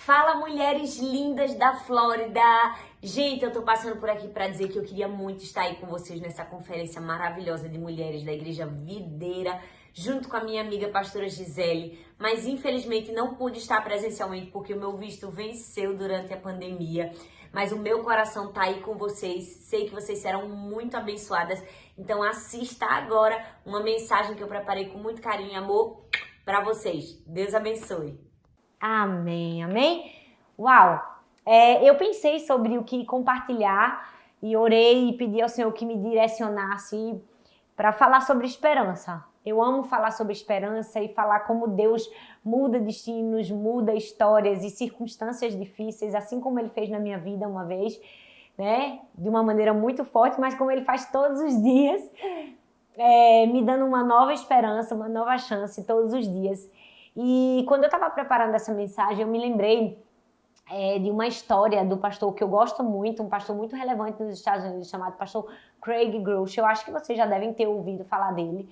Fala, mulheres lindas da Flórida! Gente, eu tô passando por aqui pra dizer que eu queria muito estar aí com vocês nessa conferência maravilhosa de mulheres da Igreja Videira, junto com a minha amiga pastora Gisele, mas infelizmente não pude estar presencialmente porque o meu visto venceu durante a pandemia. Mas o meu coração tá aí com vocês, sei que vocês serão muito abençoadas, então assista agora uma mensagem que eu preparei com muito carinho e amor pra vocês. Deus abençoe! Amém, amém? Uau! Eu pensei sobre o que compartilhar e orei e pedi ao Senhor que me direcionasse para falar sobre esperança. Eu amo falar sobre esperança e falar como Deus muda destinos, muda histórias e circunstâncias difíceis, assim como Ele fez na minha vida uma vez, né? De uma maneira muito forte, mas como Ele faz todos os dias, me dando uma nova esperança, uma nova chance todos os dias. E quando eu estava preparando essa mensagem, eu me lembrei de uma história do pastor que eu gosto muito, um pastor muito relevante nos Estados Unidos, chamado pastor Craig Groeschel. Eu acho que vocês já devem ter ouvido falar dele.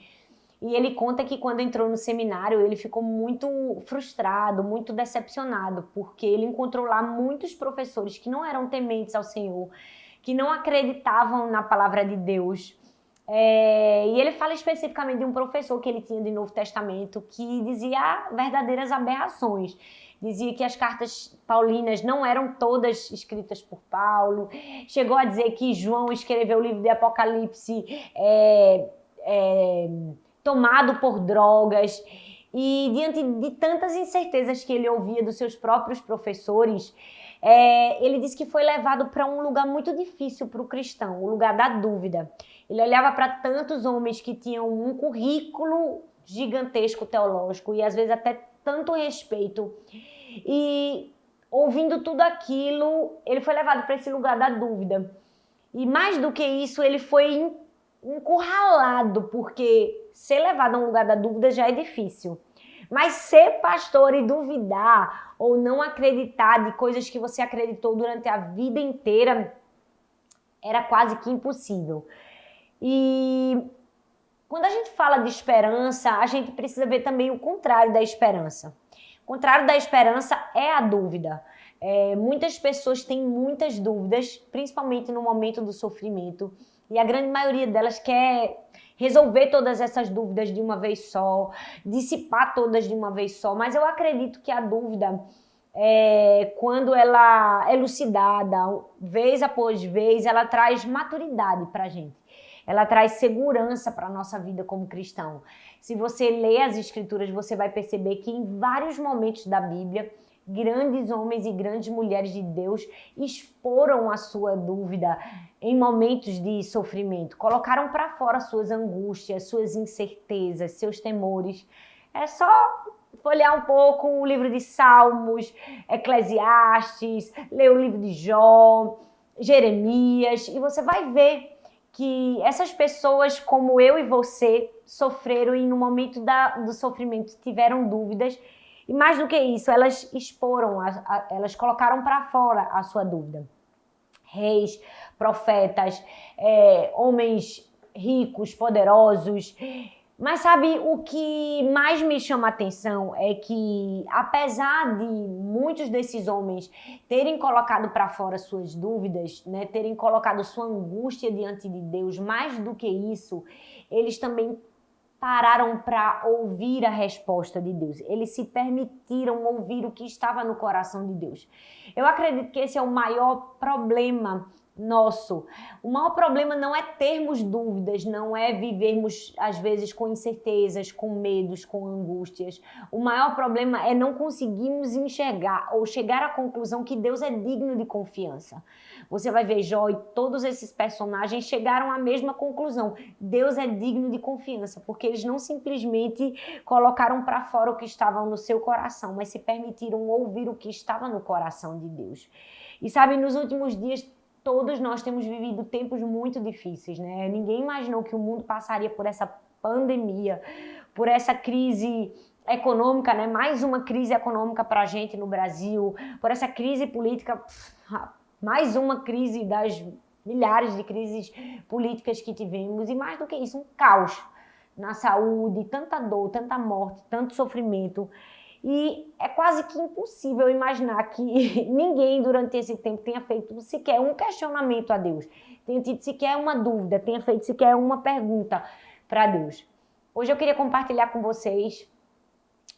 E ele conta que quando entrou no seminário, ele ficou muito frustrado, muito decepcionado, porque ele encontrou lá muitos professores que não eram tementes ao Senhor, que não acreditavam na palavra de Deus. E ele fala especificamente de um professor que ele tinha de Novo Testamento que dizia verdadeiras aberrações. Dizia que as cartas paulinas não eram todas escritas por Paulo. Chegou a dizer que João escreveu o livro de Apocalipse tomado por drogas. E diante de tantas incertezas que ele ouvia dos seus próprios professores, ele disse que foi levado para um lugar muito difícil para o cristão, o lugar da dúvida. Ele olhava para tantos homens que tinham um currículo gigantesco teológico e às vezes até tanto respeito. E ouvindo tudo aquilo, ele foi levado para esse lugar da dúvida. E mais do que isso, ele foi encurralado, porque ser levado a um lugar da dúvida já é difícil. Mas ser pastor e duvidar ou não acreditar de coisas que você acreditou durante a vida inteira era quase que impossível. E quando a gente fala de esperança, a gente precisa ver também o contrário da esperança. O contrário da esperança é a dúvida. Muitas pessoas têm muitas dúvidas, principalmente no momento do sofrimento, e a grande maioria delas quer resolver todas essas dúvidas de uma vez só, dissipar todas de uma vez só, mas eu acredito que a dúvida, quando ela é elucidada, vez após vez, ela traz maturidade para a gente. Ela traz segurança para a nossa vida como cristão. Se você lê as Escrituras, você vai perceber que em vários momentos da Bíblia, grandes homens e grandes mulheres de Deus exporam a sua dúvida em momentos de sofrimento. Colocaram para fora suas angústias, suas incertezas, seus temores. É só folhear um pouco o livro de Salmos, Eclesiastes, ler o livro de Jó, Jeremias, e você vai ver que essas pessoas como eu e você sofreram e no momento do sofrimento tiveram dúvidas. E mais do que isso, elas exporam, elas colocaram para fora a sua dúvida. Reis, profetas, homens ricos, poderosos. Mas sabe, o que mais me chama a atenção é que, apesar de muitos desses homens terem colocado para fora suas dúvidas, né, terem colocado sua angústia diante de Deus, mais do que isso, eles também pararam para ouvir a resposta de Deus. Eles se permitiram ouvir o que estava no coração de Deus. Eu acredito que esse é o maior problema nosso. O maior problema não é termos dúvidas, não é vivermos, às vezes, com incertezas, com medos, com angústias. O maior problema é não conseguirmos enxergar ou chegar à conclusão que Deus é digno de confiança. Você vai ver Jó e todos esses personagens chegaram à mesma conclusão. Deus é digno de confiança, porque eles não simplesmente colocaram para fora o que estava no seu coração, mas se permitiram ouvir o que estava no coração de Deus. E sabe, nos últimos dias, todos nós temos vivido tempos muito difíceis, né? Ninguém imaginou que o mundo passaria por essa pandemia, por essa crise econômica, né? Mais uma crise econômica para a gente no Brasil, por essa crise política, mais uma crise das milhares de crises políticas que tivemos, e mais do que isso, um caos na saúde, tanta dor, tanta morte, tanto sofrimento. E é quase que impossível imaginar que ninguém durante esse tempo tenha feito sequer um questionamento a Deus, tenha tido sequer uma dúvida, tenha feito sequer uma pergunta para Deus. Hoje eu queria compartilhar com vocês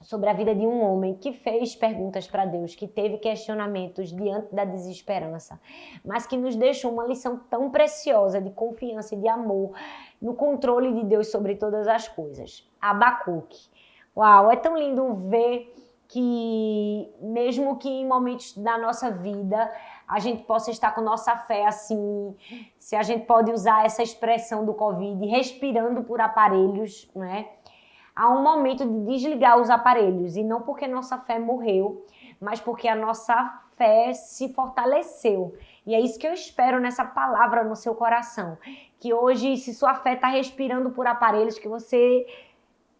sobre a vida de um homem que fez perguntas para Deus, que teve questionamentos diante da desesperança, mas que nos deixou uma lição tão preciosa de confiança e de amor no controle de Deus sobre todas as coisas. Abacuque. Uau, é tão lindo ver que mesmo que em momentos da nossa vida a gente possa estar com nossa fé assim, se a gente pode usar essa expressão do Covid, respirando por aparelhos, né? Há um momento de desligar os aparelhos, e não porque nossa fé morreu, mas porque a nossa fé se fortaleceu. E é isso que eu espero nessa palavra no seu coração, que hoje, se sua fé está respirando por aparelhos, que você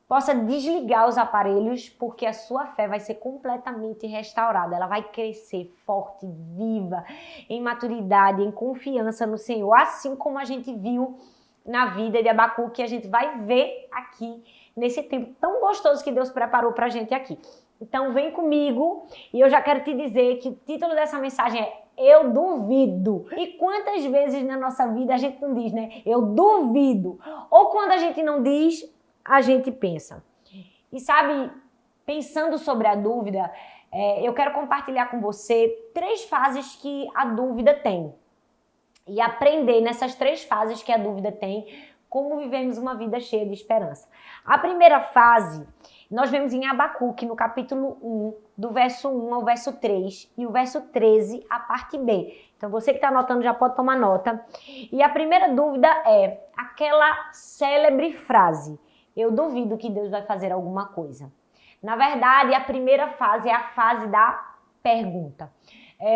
possa desligar os aparelhos, porque a sua fé vai ser completamente restaurada. Ela vai crescer forte, viva, em maturidade, em confiança no Senhor. Assim como a gente viu na vida de Abacuque, que a gente vai ver aqui, nesse tempo tão gostoso que Deus preparou pra gente aqui. Então vem comigo, e eu já quero te dizer que o título dessa mensagem é Eu Duvido. E quantas vezes na nossa vida a gente não diz, né? Eu duvido. Ou quando a gente não diz, a gente pensa. E sabe, pensando sobre a dúvida, eu quero compartilhar com você 3 fases que a dúvida tem. E aprender nessas 3 fases que a dúvida tem, como vivemos uma vida cheia de esperança. A primeira fase, nós vemos em Abacuque, no capítulo 1, do verso 1 ao verso 3, e o verso 13, a parte B. Então, você que está anotando já pode tomar nota. E a primeira dúvida é aquela célebre frase: eu duvido que Deus vai fazer alguma coisa. Na verdade, a primeira fase é a fase da pergunta.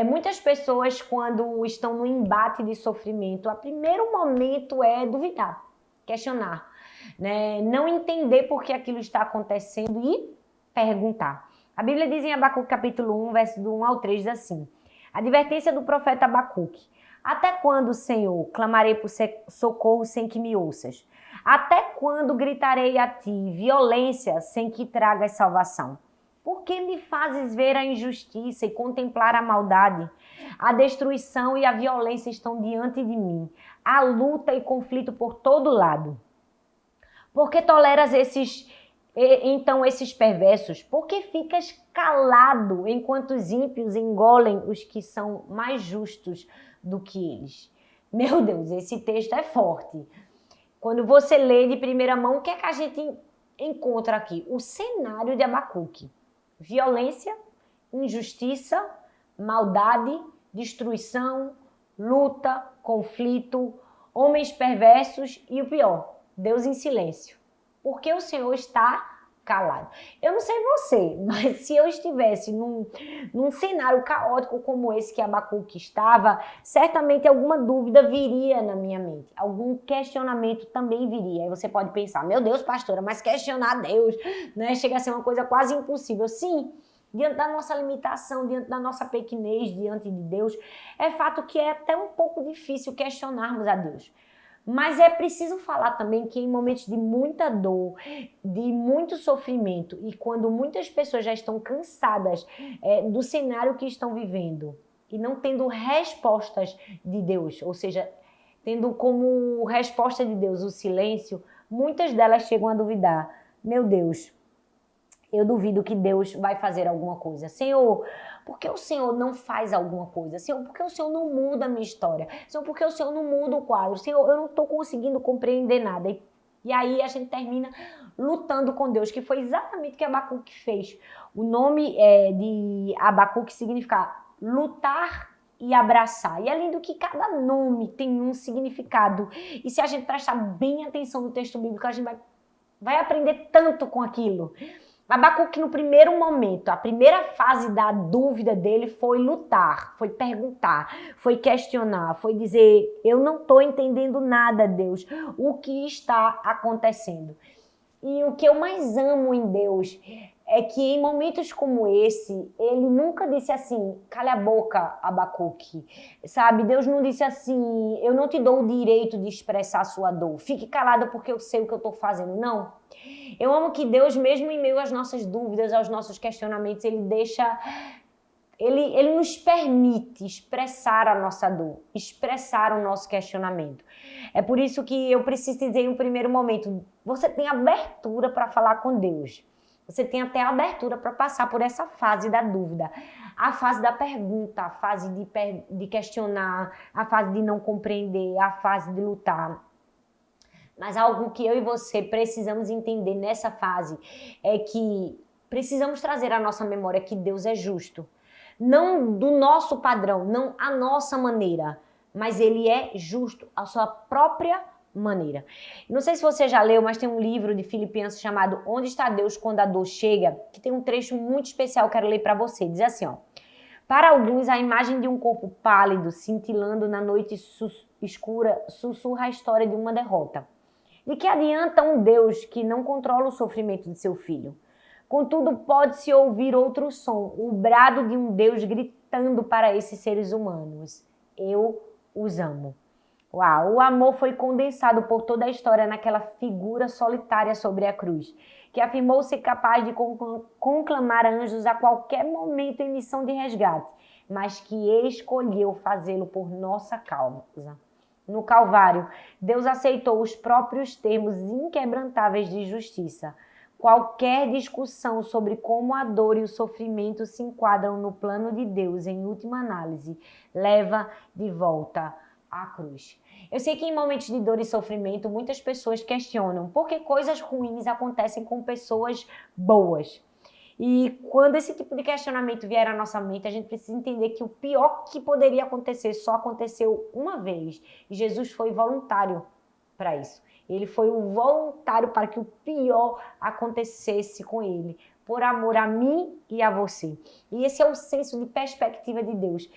Muitas pessoas, quando estão no embate de sofrimento, o primeiro momento é duvidar, questionar, né? Não entender por que aquilo está acontecendo e perguntar. A Bíblia diz em Abacuque capítulo 1, verso do 1 ao 3, diz assim: advertência do profeta Abacuque. Até quando, Senhor, clamarei por socorro sem que me ouças? Até quando gritarei a ti violência sem que tragas salvação? Por que me fazes ver a injustiça e contemplar a maldade? A destruição e a violência estão diante de mim. Há luta e conflito por todo lado. Por que toleras esses perversos? Por que ficas calado enquanto os ímpios engolem os que são mais justos do que eles? Meu Deus, esse texto é forte. Quando você lê de primeira mão, o que é que a gente encontra aqui? O cenário de Abacuque. Violência, injustiça, maldade, destruição, luta, conflito, homens perversos e o pior, Deus em silêncio. Porque o Senhor está calado. Eu não sei você, mas se eu estivesse num cenário caótico como esse que Abacuque estava, certamente alguma dúvida viria na minha mente. Algum questionamento também viria. Aí você pode pensar, meu Deus, pastora, mas questionar Deus, né? Chega a ser uma coisa quase impossível. Sim, diante da nossa limitação, diante da nossa pequenez, diante de Deus, é fato que é até um pouco difícil questionarmos a Deus. Mas é preciso falar também que em momentos de muita dor, de muito sofrimento, e quando muitas pessoas já estão cansadas do cenário que estão vivendo e não tendo respostas de Deus, ou seja, tendo como resposta de Deus o silêncio, muitas delas chegam a duvidar. Meu Deus, eu duvido que Deus vai fazer alguma coisa. Senhor, por que o Senhor não faz alguma coisa? Senhor, por que o Senhor não muda a minha história? Senhor, por que o Senhor não muda o quadro? Senhor, eu não estou conseguindo compreender nada. E aí a gente termina lutando com Deus, que foi exatamente o que Abacuque fez. O nome de Abacuque significa lutar e abraçar. E além do que cada nome tem um significado. E se a gente prestar bem atenção no texto bíblico, a gente vai aprender tanto com aquilo. Abacuque, no primeiro momento, a primeira fase da dúvida dele foi lutar, foi perguntar, foi questionar, foi dizer, eu não estou entendendo nada, Deus, o que está acontecendo. E o que eu mais amo em Deus é que em momentos como esse, ele nunca disse assim, cala a boca, Abacuque, sabe? Deus não disse assim, eu não te dou o direito de expressar a sua dor, fique calada porque eu sei o que eu estou fazendo, não. Eu amo que Deus, mesmo em meio às nossas dúvidas, aos nossos questionamentos, Ele nos permite expressar a nossa dor, expressar o nosso questionamento. É por isso que eu preciso dizer em um primeiro momento, você tem abertura para falar com Deus. Você tem até abertura para passar por essa fase da dúvida, a fase da pergunta, a fase de questionar, a fase de não compreender, a fase de lutar. Mas algo que eu e você precisamos entender nessa fase é que precisamos trazer à nossa memória que Deus é justo. Não do nosso padrão, não a nossa maneira, mas Ele é justo à sua própria maneira. Não sei se você já leu, mas tem um livro de Filipenses chamado Onde está Deus quando a dor chega, que tem um trecho muito especial, quero ler para você. Diz assim, ó: para alguns, a imagem de um corpo pálido, cintilando na noite escura, sussurra a história de uma derrota. De que adianta um Deus que não controla o sofrimento de seu filho? Contudo, pode-se ouvir outro som, o brado de um Deus gritando para esses seres humanos: eu os amo. Uau, o amor foi condensado por toda a história naquela figura solitária sobre a cruz, que afirmou ser capaz de conclamar anjos a qualquer momento em missão de resgate, mas que escolheu fazê-lo por nossa causa. No Calvário, Deus aceitou os próprios termos inquebrantáveis de justiça. Qualquer discussão sobre como a dor e o sofrimento se enquadram no plano de Deus, em última análise, leva de volta à cruz. Eu sei que em momentos de dor e sofrimento, muitas pessoas questionam por que coisas ruins acontecem com pessoas boas. E quando esse tipo de questionamento vier à nossa mente, a gente precisa entender que o pior que poderia acontecer só aconteceu uma vez. E Jesus foi voluntário para isso. Ele foi o voluntário para que o pior acontecesse com ele, por amor a mim e a você. E esse é o senso de perspectiva de Deus.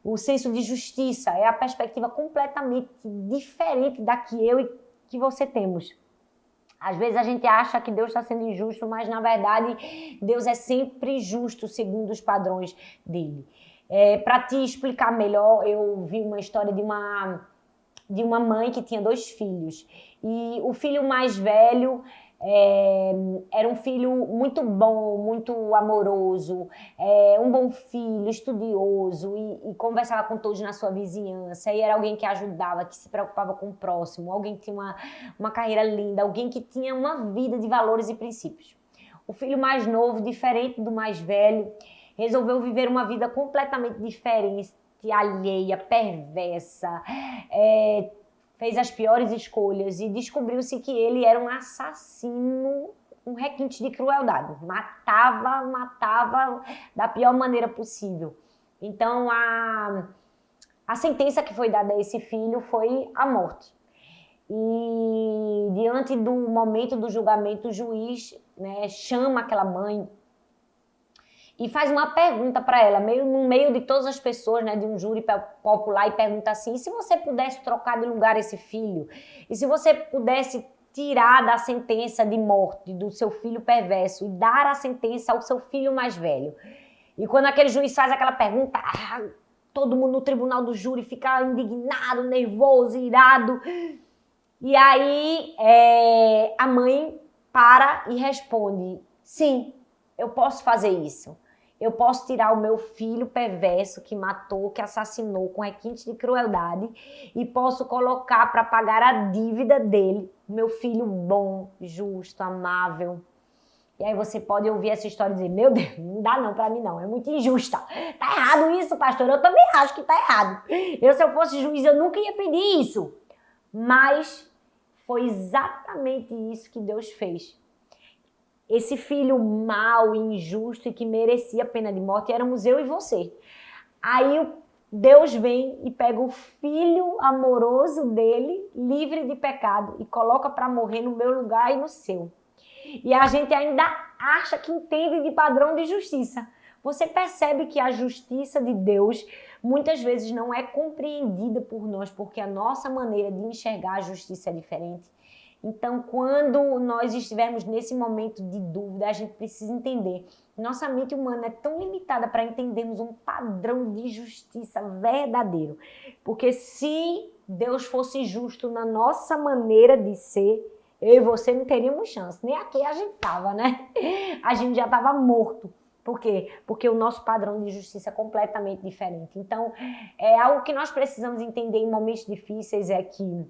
O senso de justiça é a perspectiva completamente diferente da que eu e que você temos. Às vezes a gente acha que Deus está sendo injusto, mas na verdade Deus é sempre justo segundo os padrões dele. Para te explicar melhor, eu vi uma história de uma mãe que tinha 2 filhos. E o filho mais velho era um filho muito bom, muito amoroso, um bom filho, estudioso e conversava com todos na sua vizinhança. E era alguém que ajudava, que se preocupava com o próximo, alguém que tinha uma carreira linda, alguém que tinha uma vida de valores e princípios. O filho mais novo, diferente do mais velho, resolveu viver uma vida completamente diferente, alheia, perversa, fez as piores escolhas e descobriu-se que ele era um assassino, um requinte de crueldade. Matava da pior maneira possível. Então, a sentença que foi dada a esse filho foi a morte. E diante do momento do julgamento, o juiz, chama aquela mãe e faz uma pergunta para ela, no meio de todas as pessoas, de um júri popular, e pergunta assim: e se você pudesse trocar de lugar esse filho? E se você pudesse tirar da sentença de morte do seu filho perverso e dar a sentença ao seu filho mais velho? E quando aquele juiz faz aquela pergunta, todo mundo no tribunal do júri fica indignado, nervoso, irado. E aí a mãe para e responde: sim, eu posso fazer isso. Eu posso tirar o meu filho perverso que matou, que assassinou com requinte de crueldade e posso colocar para pagar a dívida dele, meu filho bom, justo, amável. E aí você pode ouvir essa história e dizer: meu Deus, não dá não para mim não, é muito injusta. Tá errado isso, pastor, eu também acho que tá errado. Se eu fosse juiz, eu nunca ia pedir isso. Mas foi exatamente isso que Deus fez. Esse filho mau, injusto e que merecia a pena de morte éramos eu e você. Aí Deus vem e pega o filho amoroso dele, livre de pecado, e coloca para morrer no meu lugar e no seu. E a gente ainda acha que entende de padrão de justiça. Você percebe que a justiça de Deus muitas vezes não é compreendida por nós, porque a nossa maneira de enxergar a justiça é diferente. Então, quando nós estivermos nesse momento de dúvida, a gente precisa entender. Nossa mente humana é tão limitada para entendermos um padrão de justiça verdadeiro. Porque se Deus fosse justo na nossa maneira de ser, eu e você não teríamos chance. Nem aqui a gente tava, né? A gente já tava morto. Por quê? Porque o nosso padrão de justiça é completamente diferente. Então, algo que nós precisamos entender em momentos difíceis é que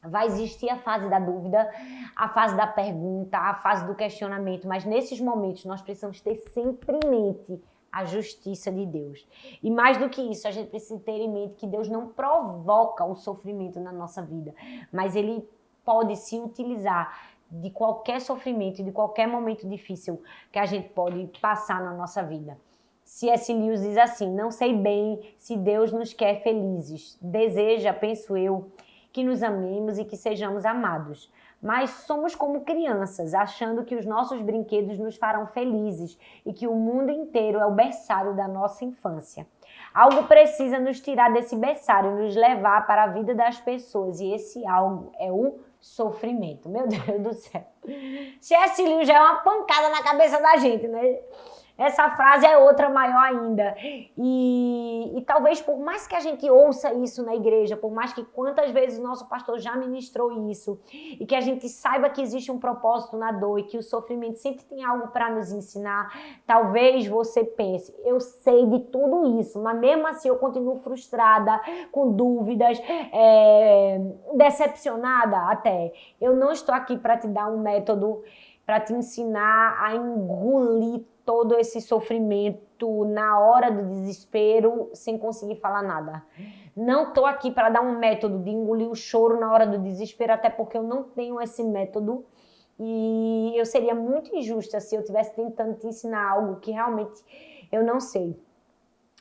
vai existir a fase da dúvida, a fase da pergunta, a fase do questionamento, mas nesses momentos nós precisamos ter sempre em mente a justiça de Deus. E mais do que isso, a gente precisa ter em mente que Deus não provoca o sofrimento na nossa vida, mas Ele pode se utilizar de qualquer sofrimento, de qualquer momento difícil que a gente pode passar na nossa vida. C.S. Lewis diz assim: não sei bem se Deus nos quer felizes, deseja, penso eu, que nos amemos e que sejamos amados. Mas somos como crianças, achando que os nossos brinquedos nos farão felizes e que o mundo inteiro é o berçário da nossa infância. Algo precisa nos tirar desse berçário, nos levar para a vida das pessoas, e esse algo é o sofrimento. Meu Deus do céu. C.S. Lewis já é uma pancada na cabeça da gente, né? Essa frase é outra maior ainda. E talvez por mais que a gente ouça isso na igreja, por mais que quantas vezes o nosso pastor já ministrou isso, e que a gente saiba que existe um propósito na dor e que o sofrimento sempre tem algo para nos ensinar, talvez você pense, eu sei de tudo isso, mas mesmo assim eu continuo frustrada, com dúvidas, decepcionada até. Eu não estou aqui para te dar um método, para te ensinar a engolir todo esse sofrimento na hora do desespero sem conseguir falar nada. Não estou aqui para dar um método de engolir o choro na hora do desespero, até porque eu não tenho esse método e eu seria muito injusta se eu estivesse tentando te ensinar algo que realmente eu não sei.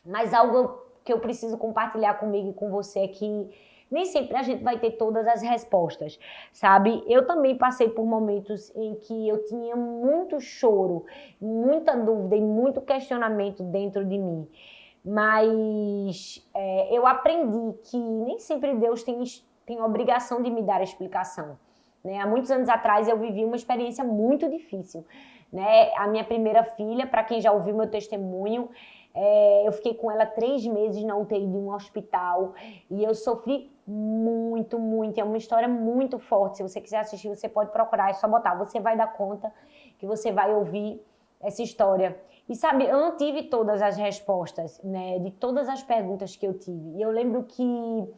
Mas algo que eu preciso compartilhar comigo e com você é que nem sempre a gente vai ter todas as respostas, sabe? Eu também passei por momentos em que eu tinha muito choro, muita dúvida e muito questionamento dentro de mim. Mas eu aprendi que nem sempre Deus tem a obrigação de me dar a explicação, né? Há muitos anos atrás eu vivi uma experiência muito difícil, né? A minha primeira filha, para quem já ouviu meu testemunho, eu fiquei com ela 3 meses na UTI de um hospital e eu sofri muito, muito. É uma história muito forte. Se você quiser assistir, você pode procurar, é só botar. Você vai dar conta que você vai ouvir essa história. E sabe, eu não tive todas as respostas, né, de todas as perguntas que eu tive. E eu lembro que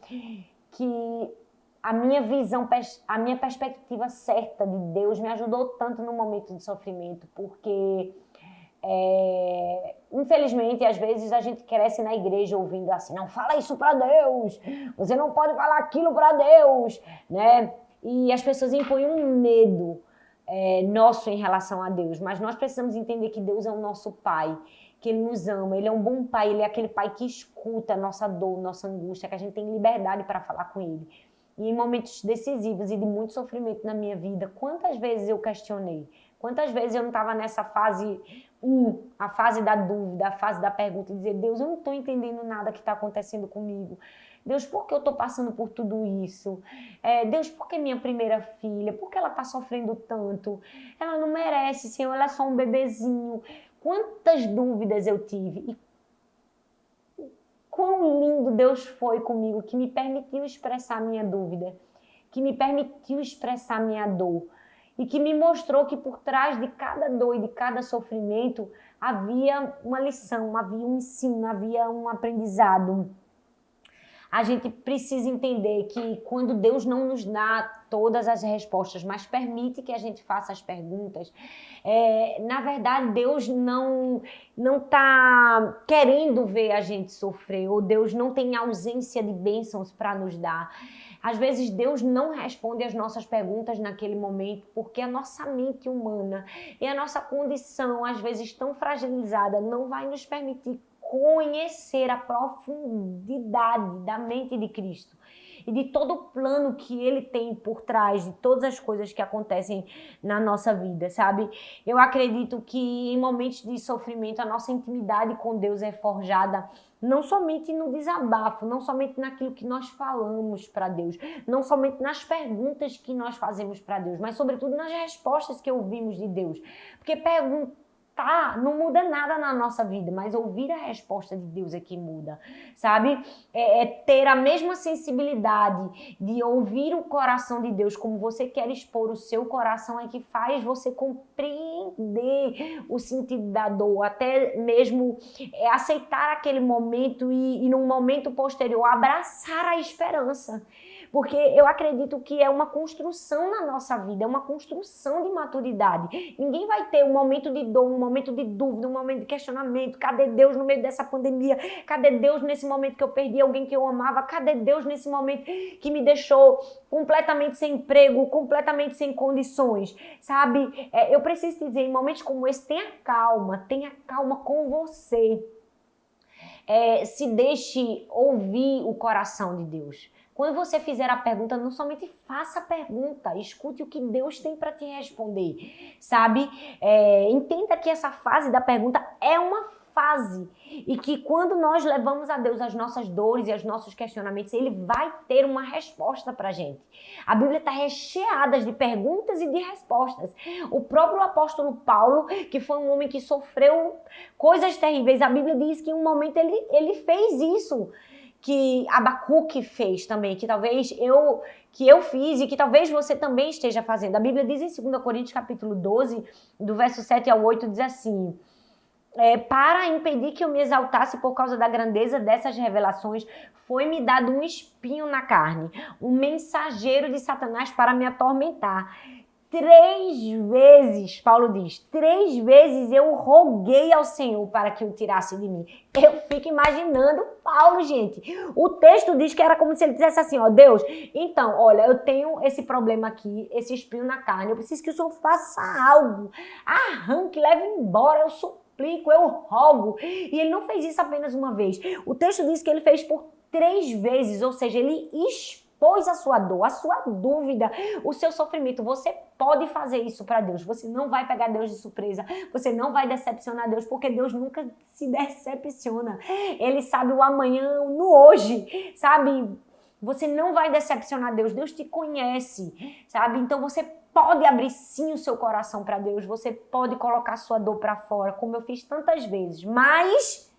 a minha visão, a minha perspectiva certa de Deus me ajudou tanto no momento de sofrimento, porque infelizmente, às vezes a gente cresce na igreja ouvindo assim, não fala isso para Deus, você não pode falar aquilo para Deus, né? E as pessoas impõem um medo nosso em relação a Deus, mas nós precisamos entender que Deus é o nosso Pai, que Ele nos ama, Ele é um bom Pai, Ele é aquele Pai que escuta a nossa dor, nossa angústia, que a gente tem liberdade para falar com Ele. E em momentos decisivos e de muito sofrimento na minha vida, quantas vezes eu questionei? Quantas vezes eu não estava nessa fase 1, a fase da dúvida, a fase da pergunta, e dizer, Deus, eu não estou entendendo nada que está acontecendo comigo. Deus, por que eu estou passando por tudo isso? Deus, por que minha primeira filha? Por que ela está sofrendo tanto? Ela não merece, Senhor, ela é só um bebezinho. Quantas dúvidas eu tive. E quão lindo Deus foi comigo, que me permitiu expressar minha dúvida, que me permitiu expressar minha dor. E que me mostrou que por trás de cada dor e de cada sofrimento havia uma lição, havia um ensino, havia um aprendizado. A gente precisa entender que quando Deus não nos dá todas as respostas, mas permite que a gente faça as perguntas, na verdade Deus não está querendo ver a gente sofrer, ou Deus não tem ausência de bênçãos para nos dar. Às vezes Deus não responde as nossas perguntas naquele momento porque a nossa mente humana e a nossa condição, às vezes tão fragilizada, não vai nos permitir conhecer a profundidade da mente de Cristo e de todo o plano que Ele tem por trás de todas as coisas que acontecem na nossa vida, sabe? Eu acredito que em momentos de sofrimento a nossa intimidade com Deus é forjada não somente no desabafo, não somente naquilo que nós falamos para Deus, não somente nas perguntas que nós fazemos para Deus, mas sobretudo nas respostas que ouvimos de Deus. Porque não muda nada na nossa vida, mas ouvir a resposta de Deus é que muda, sabe? É ter a mesma sensibilidade de ouvir o coração de Deus, como você quer expor o seu coração, é que faz você compreender o sentido da dor, até mesmo aceitar aquele momento e num momento posterior abraçar a esperança. Porque eu acredito que é uma construção na nossa vida, é uma construção de maturidade. Ninguém vai ter um momento de dor, um momento de dúvida, um momento de questionamento. Cadê Deus no meio dessa pandemia? Cadê Deus nesse momento que eu perdi alguém que eu amava? Cadê Deus nesse momento que me deixou completamente sem emprego, completamente sem condições? Sabe? Eu preciso te dizer, em momentos como esse, tenha calma com você. Se deixe ouvir o coração de Deus. Quando você fizer a pergunta, não somente faça a pergunta, escute o que Deus tem para te responder, sabe? Entenda que essa fase da pergunta é uma fase e que quando nós levamos a Deus as nossas dores e os nossos questionamentos, Ele vai ter uma resposta para a gente. A Bíblia está recheada de perguntas e de respostas. O próprio apóstolo Paulo, que foi um homem que sofreu coisas terríveis, a Bíblia diz que em um momento ele fez isso, que Abacuque fez também, que talvez eu fiz e que talvez você também esteja fazendo. A Bíblia diz em 2 Coríntios capítulo 12, do verso 7 ao 8, diz assim: para impedir que eu me exaltasse por causa da grandeza dessas revelações, foi-me dado um espinho na carne, um mensageiro de Satanás para me atormentar. 3 vezes, Paulo diz, 3 vezes eu roguei ao Senhor para que o tirasse de mim. Eu fico imaginando Paulo, gente. O texto diz que era como se ele dissesse assim, ó, Deus, então, olha, eu tenho esse problema aqui, esse espinho na carne, eu preciso que o Senhor faça algo. Arranque, leve embora, eu suplico, eu rogo. E ele não fez isso apenas uma vez. O texto diz que ele fez por 3 vezes, ou seja, ele expôs a sua dor, a sua dúvida, o seu sofrimento. Você pode fazer isso para Deus. Você não vai pegar Deus de surpresa. Você não vai decepcionar Deus, porque Deus nunca se decepciona. Ele sabe o amanhã, no hoje, sabe? Você não vai decepcionar Deus. Deus te conhece, sabe? Então você pode abrir sim o seu coração para Deus. Você pode colocar sua dor para fora, como eu fiz tantas vezes. Mas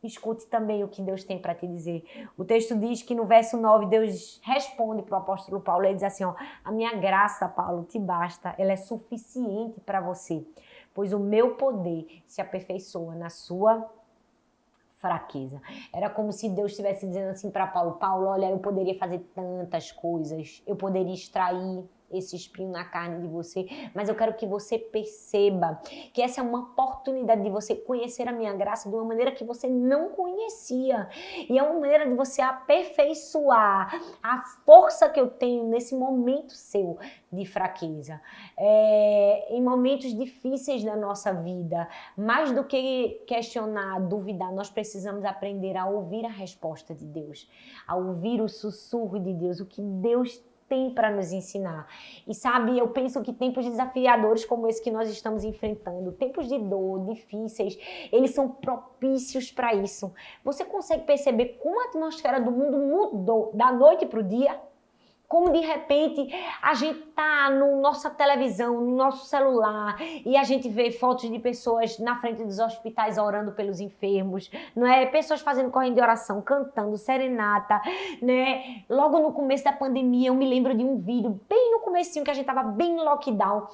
escute também o que Deus tem para te dizer. O texto diz que no verso 9, Deus responde para o apóstolo Paulo. Ele diz assim, ó, a minha graça, Paulo, te basta. Ela é suficiente para você, pois o meu poder se aperfeiçoa na sua fraqueza. Era como se Deus estivesse dizendo assim para Paulo, Paulo, olha, eu poderia fazer tantas coisas, eu poderia extrair esse espinho na carne de você, mas eu quero que você perceba que essa é uma oportunidade de você conhecer a minha graça de uma maneira que você não conhecia, e é uma maneira de você aperfeiçoar a força que eu tenho nesse momento seu de fraqueza, em momentos difíceis da nossa vida. Mais do que questionar, duvidar, nós precisamos aprender a ouvir a resposta de Deus, a ouvir o sussurro de Deus, o que Deus tem para nos ensinar. E sabe, eu penso que tempos desafiadores como esse que nós estamos enfrentando, tempos de dor, difíceis, eles são propícios para isso. Você consegue perceber como a atmosfera do mundo mudou da noite para o dia? Como de repente a gente tá na nossa televisão, no nosso celular, e a gente vê fotos de pessoas na frente dos hospitais orando pelos enfermos, não é? Pessoas fazendo corrente de oração, cantando serenata, né? Logo no começo da pandemia, eu me lembro de um vídeo, bem no comecinho, que a gente tava bem em lockdown,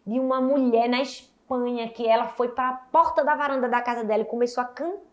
de uma mulher na Espanha, que ela foi para a porta da varanda da casa dela e começou a cantar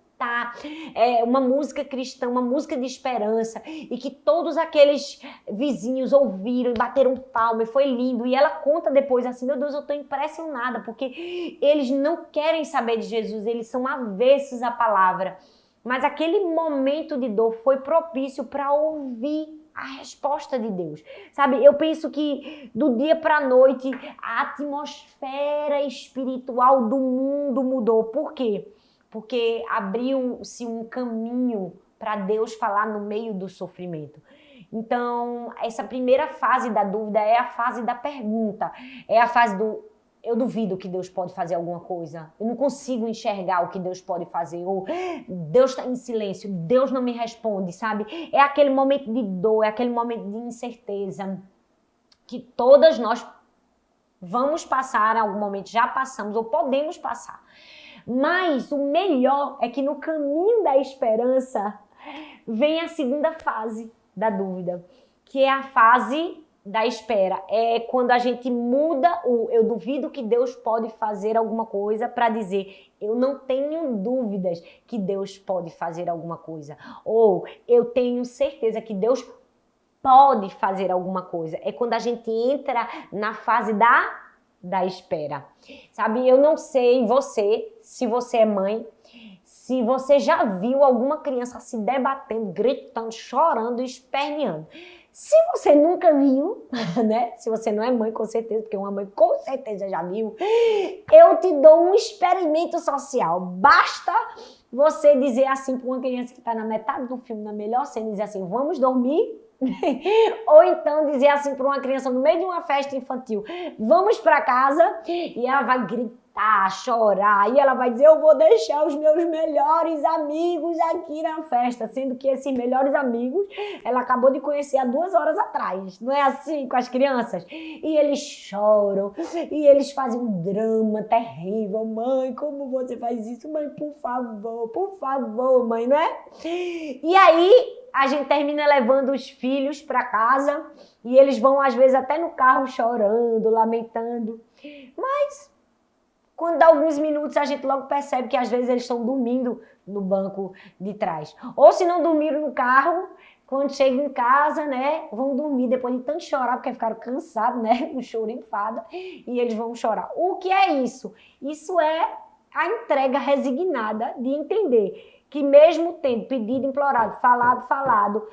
uma música cristã, uma música de esperança, e que todos aqueles vizinhos ouviram e bateram palma, e foi lindo. E ela conta depois assim, meu Deus, eu tô impressionada, porque eles não querem saber de Jesus, eles são avessos à palavra, mas aquele momento de dor foi propício para ouvir a resposta de Deus, sabe? Eu penso que do dia para a noite a atmosfera espiritual do mundo mudou. Por quê? Porque abriu-se um caminho para Deus falar no meio do sofrimento. Então, essa primeira fase da dúvida é a fase da pergunta, é a fase do eu duvido que Deus pode fazer alguma coisa, eu não consigo enxergar o que Deus pode fazer, ou Deus está em silêncio, Deus não me responde, sabe? É aquele momento de dor, é aquele momento de incerteza que todas nós Vamos passar, em algum momento já passamos ou podemos passar. Mas o melhor é que no caminho da esperança vem a segunda fase da dúvida, que é a fase da espera. É quando a gente muda o eu duvido que Deus pode fazer alguma coisa para dizer eu não tenho dúvidas que Deus pode fazer alguma coisa. Ou eu tenho certeza que Deus pode fazer alguma coisa. É quando a gente entra na fase da espera. Sabe, eu não sei você, se você é mãe, se você já viu alguma criança se debatendo, gritando, chorando, esperneando. Se você nunca viu, né? Se você não é mãe, com certeza, porque uma mãe com certeza já viu, eu te dou um experimento social. Basta você dizer assim para uma criança que está na metade do filme, na melhor cena, dizer assim, vamos dormir? Ou então dizer assim para uma criança no meio de uma festa infantil, vamos para casa, e ela vai gritar, chorar, e ela vai dizer, eu vou deixar os meus melhores amigos aqui na festa, sendo que esses melhores amigos ela acabou de conhecer há 2 horas atrás. Não é assim com as crianças? E eles choram, e eles fazem um drama terrível. Mãe, como você faz isso? Mãe, por favor, mãe, não é? E aí a gente termina levando os filhos para casa e eles vão, às vezes, até no carro chorando, lamentando. Mas, quando dá alguns minutos, a gente logo percebe que, às vezes, eles estão dormindo no banco de trás. Ou, se não dormiram no carro, quando chegam em casa, né, vão dormir depois de tanto chorar, porque ficaram cansados, né, o choro enfada, e eles vão chorar. O que é isso? Isso é a entrega resignada de entender que mesmo tendo pedido, implorado, falado,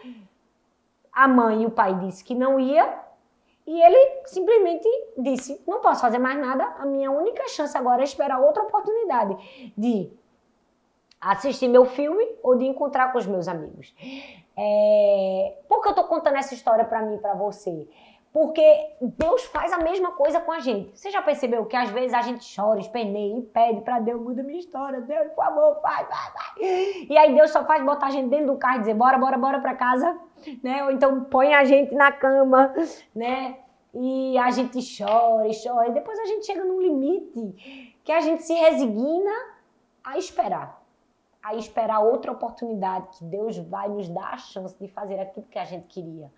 a mãe e o pai disse que não ia, e ele simplesmente disse, não posso fazer mais nada, a minha única chance agora é esperar outra oportunidade de assistir meu filme ou de encontrar com os meus amigos. Por que eu tô contando essa história para mim e para você? Porque Deus faz a mesma coisa com a gente. Você já percebeu que às vezes a gente chora, esperneia e pede para Deus, muda minha história, Deus, por favor, vai. E aí Deus só faz botar a gente dentro do carro e dizer, bora para casa, né? Ou então põe a gente na cama, né? E a gente chora e chora. E depois a gente chega num limite que a gente se resigna a esperar. A esperar outra oportunidade, que Deus vai nos dar a chance de fazer aquilo que a gente queria.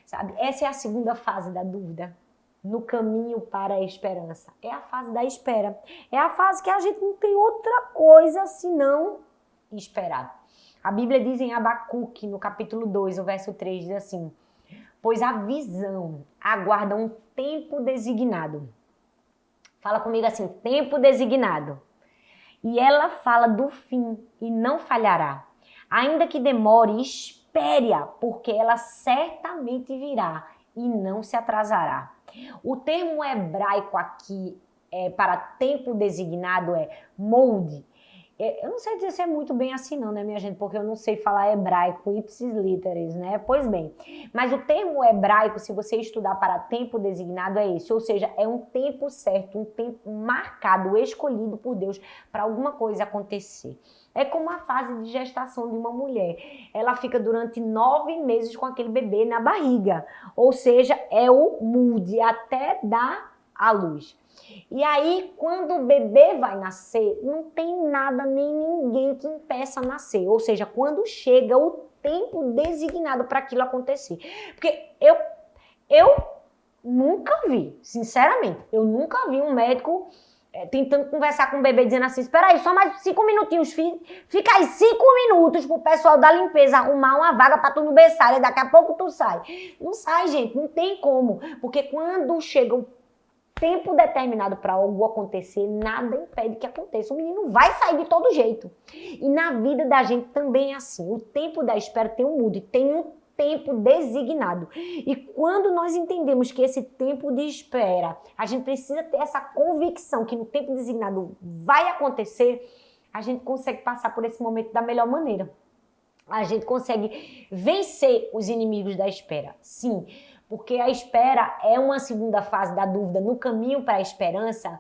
Sabe? Essa é a segunda fase da dúvida, no caminho para a esperança. É a fase da espera. É a fase que a gente não tem outra coisa senão esperar. A Bíblia diz em Abacuque, no capítulo 2, o verso 3, diz assim, pois a visão aguarda um tempo designado. Fala comigo assim, tempo designado. E ela fala do fim e não falhará. Ainda que demore, espere-a, porque ela certamente virá e não se atrasará. O termo hebraico aqui para tempo designado é mold. Eu não sei dizer se é muito bem assim não, né, minha gente? Porque eu não sei falar hebraico, ipsis literis, né? Pois bem, mas o termo hebraico, se você estudar para tempo designado, é esse. Ou seja, é um tempo certo, um tempo marcado, escolhido por Deus para alguma coisa acontecer. É como a fase de gestação de uma mulher. Ela fica durante 9 meses com aquele bebê na barriga. Ou seja, é o mude até dar à luz. E aí, quando o bebê vai nascer, não tem nada nem ninguém que impeça nascer. Ou seja, quando chega o tempo designado para aquilo acontecer. Porque eu nunca vi, sinceramente, eu nunca vi um médico tentando conversar com o bebê, dizendo assim, espera aí, só mais 5 minutinhos, filho. Fica aí 5 minutos pro pessoal da limpeza arrumar uma vaga pra tu no berçário e daqui a pouco tu sai. Não sai, gente, não tem como. Porque quando chega o tempo determinado para algo acontecer, nada impede que aconteça. O menino vai sair de todo jeito. E na vida da gente também é assim. O tempo da espera tem um mudo, tem um tempo designado. E quando nós entendemos que esse tempo de espera, a gente precisa ter essa convicção que no tempo designado vai acontecer, a gente consegue passar por esse momento da melhor maneira. A gente consegue vencer os inimigos da espera. Sim, porque a espera é uma segunda fase da dúvida no caminho para a esperança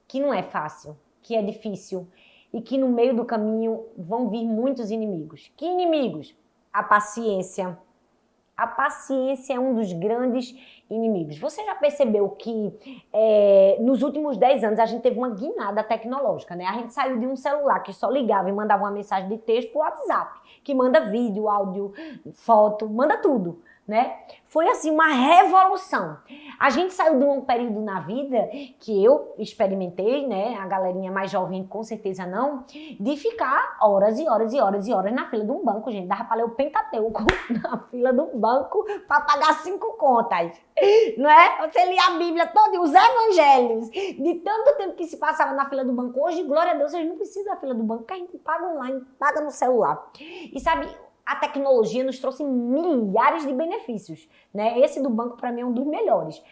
que não é fácil, que é difícil e que no meio do caminho vão vir muitos inimigos. Que inimigos? A paciência, A paciência é um dos grandes inimigos. Você já percebeu que nos últimos 10 anos a gente teve uma guinada tecnológica, né? A gente saiu de um celular que só ligava e mandava uma mensagem de texto pro WhatsApp, que manda vídeo, áudio, foto, manda tudo, né? Foi assim uma revolução. A gente saiu de um período na vida que eu experimentei, né? A galerinha mais jovem com certeza não, de ficar horas e horas e horas e horas na fila de um banco, gente. Dava pra ler o Pentateuco na fila do banco para pagar 5 contas, não é? Você lia a Bíblia toda, os evangelhos, de tanto tempo que se passava na fila do banco. Hoje, glória a Deus, a gente não precisa da fila do banco, porque a gente paga online, paga no celular. E sabe, a tecnologia nos trouxe milhares de benefícios, né? Esse do banco, para mim, é um dos melhores.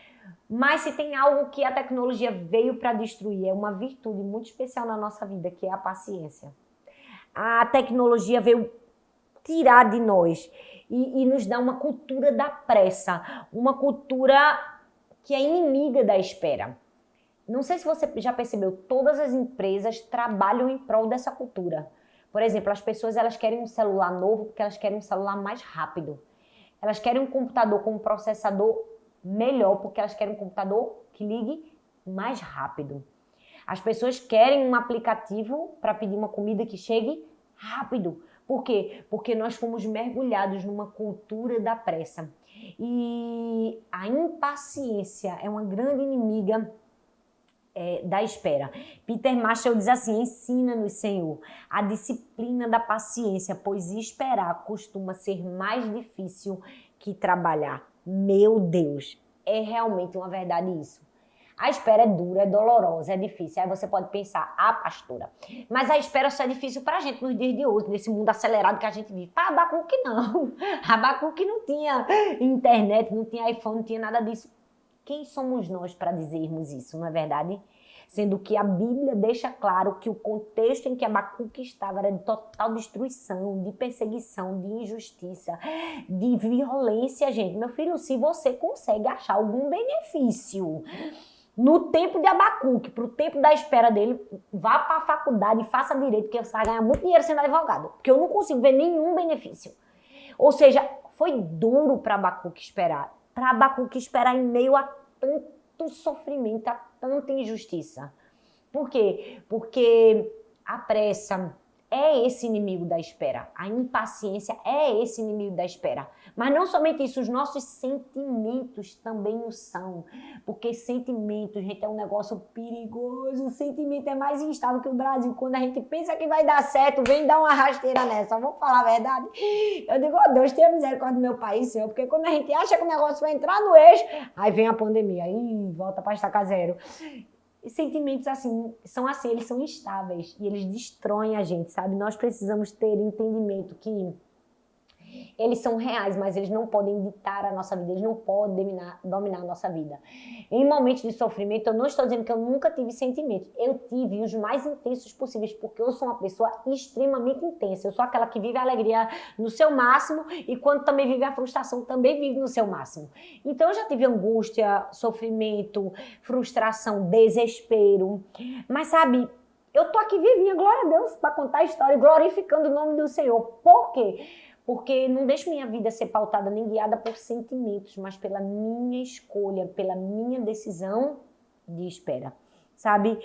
Mas se tem algo que a tecnologia veio para destruir, é uma virtude muito especial na nossa vida, que é a paciência. A tecnologia veio tirar de nós e nos dar uma cultura da pressa, uma cultura que é inimiga da espera. Não sei se você já percebeu, todas as empresas trabalham em prol dessa cultura. Por exemplo, as pessoas elas querem um celular novo porque elas querem um celular mais rápido. Elas querem um computador com um processador melhor porque elas querem um computador que ligue mais rápido. As pessoas querem um aplicativo para pedir uma comida que chegue rápido. Por quê? Porque nós fomos mergulhados numa cultura da pressa. E a impaciência é uma grande inimiga da espera. Peter Marshall diz assim: ensina-nos, Senhor, a disciplina da paciência, pois esperar costuma ser mais difícil que trabalhar. Meu Deus, é realmente uma verdade isso. A espera é dura, é dolorosa, é difícil. Aí você pode pensar, pastora, mas a espera só é difícil pra gente nos dias de hoje, nesse mundo acelerado que a gente vive. Para Abacuque não. Abacuque não tinha internet, não tinha iPhone, não tinha nada disso. Quem somos nós para dizermos isso, não é verdade? Sendo que a Bíblia deixa claro que o contexto em que Abacuque estava era de total destruição, de perseguição, de injustiça, de violência, gente. Meu filho, se você consegue achar algum benefício no tempo de Abacuque, para o tempo da espera dele, vá para a faculdade e faça direito, porque você vai ganhar muito dinheiro sendo advogado. Porque eu não consigo ver nenhum benefício. Ou seja, foi duro para Abacuque esperar. Para Abacuque esperar em meio a tanto sofrimento, a tanta injustiça. Por quê? Porque a pressa é esse inimigo da espera. A impaciência é esse inimigo da espera. Mas não somente isso, os nossos sentimentos também o são. Porque sentimento, gente, é um negócio perigoso. O sentimento é mais instável que o Brasil. Quando a gente pensa que vai dar certo, vem dar uma rasteira nessa. Vamos falar a verdade? Eu digo, Deus, tenha misericórdia do meu país, Senhor. Porque quando a gente acha que o negócio vai entrar no eixo, aí vem a pandemia. Aí volta para estaca zero. E sentimentos assim, eles são instáveis e eles destroem a gente, sabe? Nós precisamos ter entendimento que eles são reais, mas eles não podem ditar a nossa vida, eles não podem dominar a nossa vida. Em momentos de sofrimento, eu não estou dizendo que eu nunca tive sentimentos. Eu tive os mais intensos possíveis, porque eu sou uma pessoa extremamente intensa. Eu sou aquela que vive a alegria no seu máximo e quando também vive a frustração, também vive no seu máximo. Então eu já tive angústia, sofrimento, frustração, desespero. Mas sabe, eu tô aqui vivinha, glória a Deus, para contar a história, glorificando o nome do Senhor. Por quê? Porque não deixo minha vida ser pautada nem guiada por sentimentos, mas pela minha escolha, pela minha decisão de espera, sabe?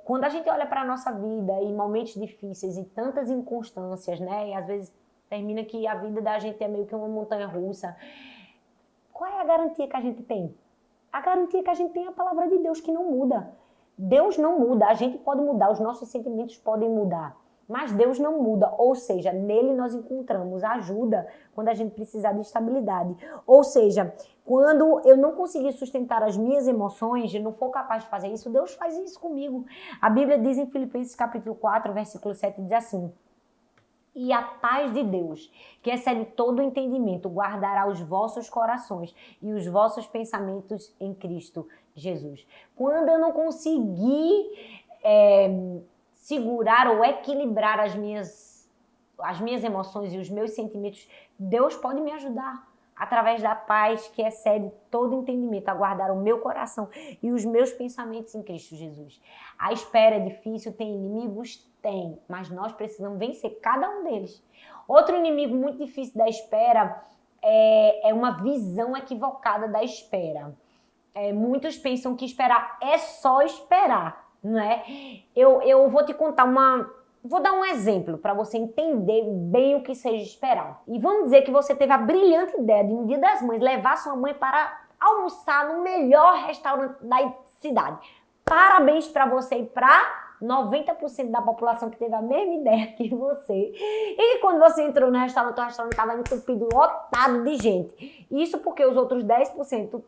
Quando a gente olha para a nossa vida em momentos difíceis e tantas inconstâncias, né? E às vezes termina que a vida da gente é meio que uma montanha-russa. Qual é a garantia que a gente tem? A garantia que a gente tem é a palavra de Deus, que não muda. Deus não muda, a gente pode mudar, os nossos sentimentos podem mudar. Mas Deus não muda, ou seja, nele nós encontramos ajuda quando a gente precisar de estabilidade. Ou seja, quando eu não conseguir sustentar as minhas emoções, eu não for capaz de fazer isso, Deus faz isso comigo. A Bíblia diz em Filipenses capítulo 4, versículo 7, diz assim: e a paz de Deus, que excede todo o entendimento, guardará os vossos corações e os vossos pensamentos em Cristo Jesus. Quando eu não conseguir segurar ou equilibrar as minhas emoções e os meus sentimentos, Deus pode me ajudar através da paz que excede todo entendimento, a guardar o meu coração e os meus pensamentos em Cristo Jesus. A espera é difícil, tem inimigos? Tem, mas nós precisamos vencer cada um deles. Outro inimigo muito difícil da espera é uma visão equivocada da espera. Muitos pensam que esperar é só esperar, não é? Eu vou te contar Vou dar um exemplo para você entender bem o que seja esperar. E vamos dizer que você teve a brilhante ideia de, no Dia das Mães, levar sua mãe para almoçar no melhor restaurante da cidade. Parabéns para você e para 90% da população que teve a mesma ideia que você. E quando você entrou no restaurante, o restaurante estava entupido, lotado de gente. Isso porque os outros 10%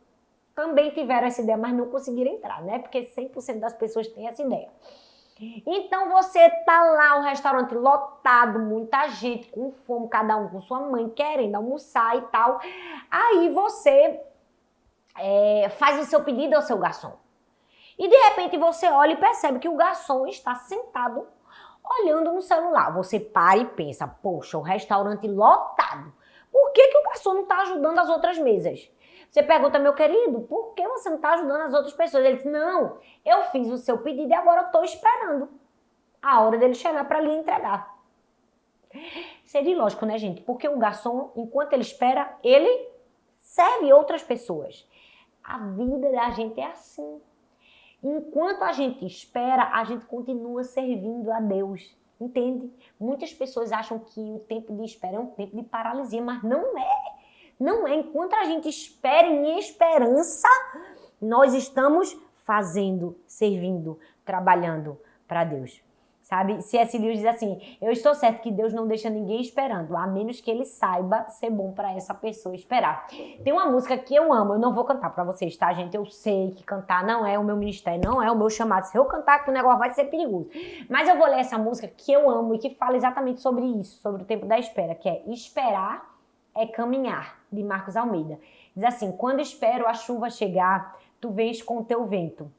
também tiveram essa ideia, mas não conseguiram entrar, né? Porque 100% das pessoas têm essa ideia. Então você tá lá, o restaurante lotado, muita gente com fome, cada um com sua mãe querendo almoçar e tal. Aí você faz o seu pedido ao seu garçom. E de repente você olha e percebe que o garçom está sentado olhando no celular. Você para e pensa, poxa, o restaurante lotado. Por que o garçom não está ajudando as outras mesas? Você pergunta, meu querido, por que você não está ajudando as outras pessoas? Ele diz, não, eu fiz o seu pedido e agora eu estou esperando a hora dele chegar para lhe entregar. Seria ilógico, né, gente? Porque o garçom, enquanto ele espera, ele serve outras pessoas. A vida da gente é assim. Enquanto a gente espera, a gente continua servindo a Deus. Entende? Muitas pessoas acham que o tempo de espera é um tempo de paralisia, mas não é. Não é. Enquanto a gente espera em esperança, nós estamos fazendo, servindo, trabalhando para Deus. Sabe? C.S. Lewis diz assim, eu estou certo que Deus não deixa ninguém esperando, a menos que ele saiba ser bom para essa pessoa esperar. Tem uma música que eu amo, eu não vou cantar para vocês, tá, gente? Eu sei que cantar não é o meu ministério, não é o meu chamado. Se eu cantar, que o negócio vai ser perigoso. Mas eu vou ler essa música que eu amo e que fala exatamente sobre isso, sobre o tempo da espera, que é Esperar é Caminhar, de Marcos Almeida. Diz assim, quando espero a chuva chegar, tu vens com o teu vento.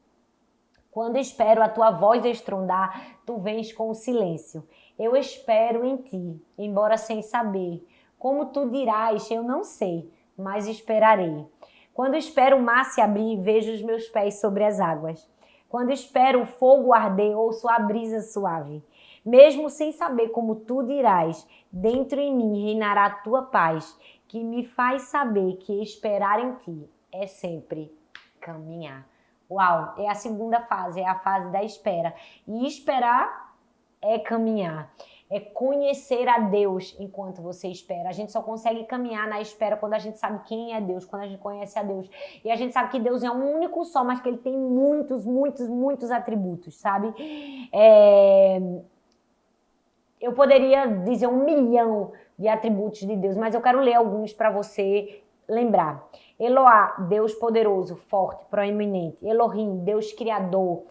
Quando espero a tua voz estrondar, tu vens com o silêncio. Eu espero em ti, embora sem saber. Como tu dirás, eu não sei, mas esperarei. Quando espero o mar se abrir, vejo os meus pés sobre as águas. Quando espero o fogo arder, ouço a brisa suave. Mesmo sem saber como tu dirás, dentro em mim reinará a tua paz, que me faz saber que esperar em ti é sempre caminhar. Uau, é a segunda fase, é a fase da espera. E esperar é caminhar, é conhecer a Deus enquanto você espera. A gente só consegue caminhar na espera quando a gente sabe quem é Deus, quando a gente conhece a Deus. E a gente sabe que Deus é um único só, mas que ele tem muitos, muitos, muitos atributos, sabe? Eu poderia dizer 1 milhão de atributos de Deus, mas eu quero ler alguns para você lembrar. Eloá, Deus poderoso, forte, proeminente. Elohim, Deus criador,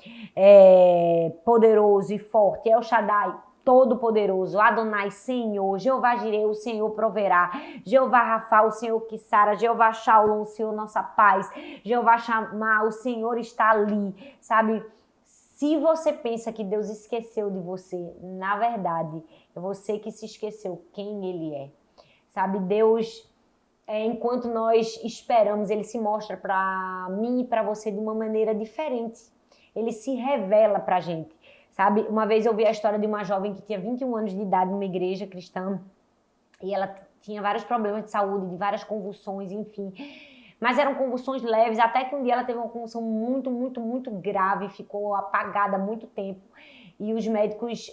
poderoso e forte. El Shaddai, todo poderoso. Adonai, Senhor. Jeová Jireh, o Senhor proverá. Jeová Rafa, o Senhor que sara. Jeová Shalom, o Senhor nossa paz. Jeová Shammah, o Senhor está ali, sabe? Se você pensa que Deus esqueceu de você, na verdade, é você que se esqueceu quem Ele é. Sabe, Deus, enquanto nós esperamos, Ele se mostra para mim e para você de uma maneira diferente. Ele se revela para a gente, sabe? Uma vez eu vi a história de uma jovem que tinha 21 anos de idade numa igreja cristã e ela tinha vários problemas de saúde, de várias convulsões, enfim. Mas eram convulsões leves, até que um dia ela teve uma convulsão muito, muito, muito grave, ficou apagada há muito tempo. E os médicos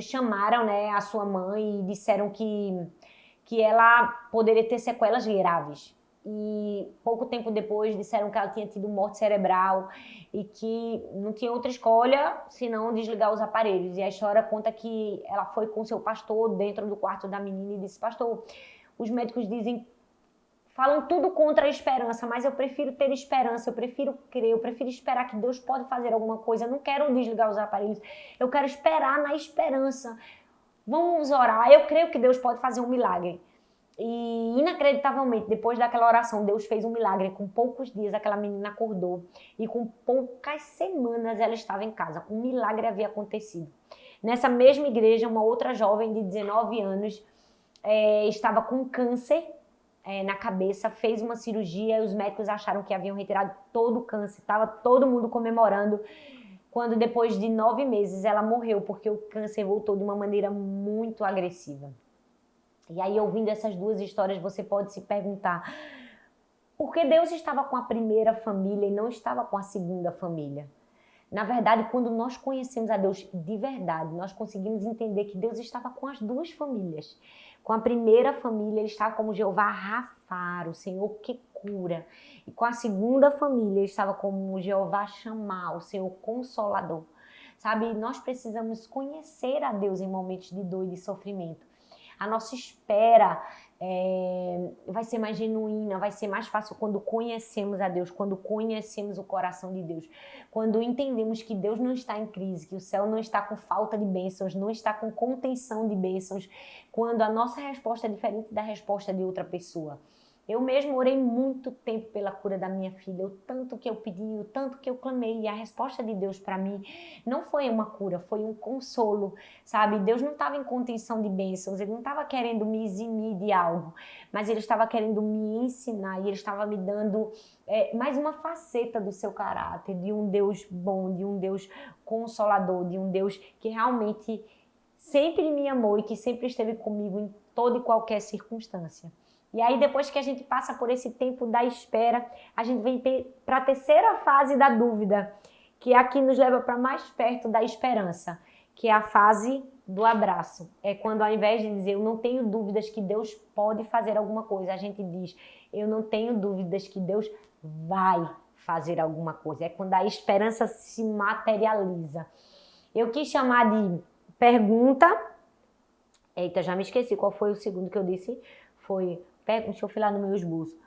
chamaram, né, a sua mãe e disseram que ela poderia ter sequelas graves. E pouco tempo depois disseram que ela tinha tido morte cerebral e que não tinha outra escolha senão desligar os aparelhos. E a história conta que ela foi com seu pastor dentro do quarto da menina e disse, pastor, os médicos falam tudo contra a esperança, mas eu prefiro ter esperança, eu prefiro crer, eu prefiro esperar que Deus pode fazer alguma coisa, eu não quero desligar os aparelhos, eu quero esperar na esperança. Vamos orar, eu creio que Deus pode fazer um milagre. E inacreditavelmente, depois daquela oração, Deus fez um milagre. Com poucos dias, aquela menina acordou e com poucas semanas ela estava em casa. Um milagre havia acontecido. Nessa mesma igreja, uma outra jovem de 19 anos estava com câncer na cabeça, fez uma cirurgia e os médicos acharam que haviam retirado todo o câncer. Estava todo mundo comemorando. Quando depois de 9 meses ela morreu porque o câncer voltou de uma maneira muito agressiva. E aí, ouvindo essas duas histórias, você pode se perguntar: por que Deus estava com a primeira família e não estava com a segunda família? Na verdade, quando nós conhecemos a Deus de verdade, nós conseguimos entender que Deus estava com as duas famílias. Com a primeira família, ele estava como Jeová Rafá, o Senhor que cura. E com a segunda família, ele estava como Jeová Shammah, o Senhor Consolador. Sabe, nós precisamos conhecer a Deus em momentos de dor e de sofrimento. A nossa espera vai ser mais genuína, vai ser mais fácil quando conhecemos a Deus, quando conhecemos o coração de Deus, quando entendemos que Deus não está em crise, que o céu não está com falta de bênçãos, não está com contenção de bênçãos, quando a nossa resposta é diferente da resposta de outra pessoa. Eu mesmo orei muito tempo pela cura da minha filha, o tanto que eu pedi, o tanto que eu clamei, e a resposta de Deus para mim não foi uma cura, foi um consolo, sabe? Deus não estava em contenção de bênçãos, Ele não estava querendo me eximir de algo, mas Ele estava querendo me ensinar, e Ele estava me dando mais uma faceta do seu caráter, de um Deus bom, de um Deus consolador, de um Deus que realmente sempre me amou e que sempre esteve comigo em toda e qualquer circunstância. E aí, depois que a gente passa por esse tempo da espera, a gente vem para a terceira fase da dúvida, que é a que nos leva para mais perto da esperança, que é a fase do abraço. É quando, ao invés de dizer, eu não tenho dúvidas que Deus pode fazer alguma coisa, a gente diz, eu não tenho dúvidas que Deus vai fazer alguma coisa. É quando a esperança se materializa. Eu quis chamar de pergunta. Eita, já me esqueci qual foi o segundo que eu disse. Foi... Deixa eu filar no meu esboço.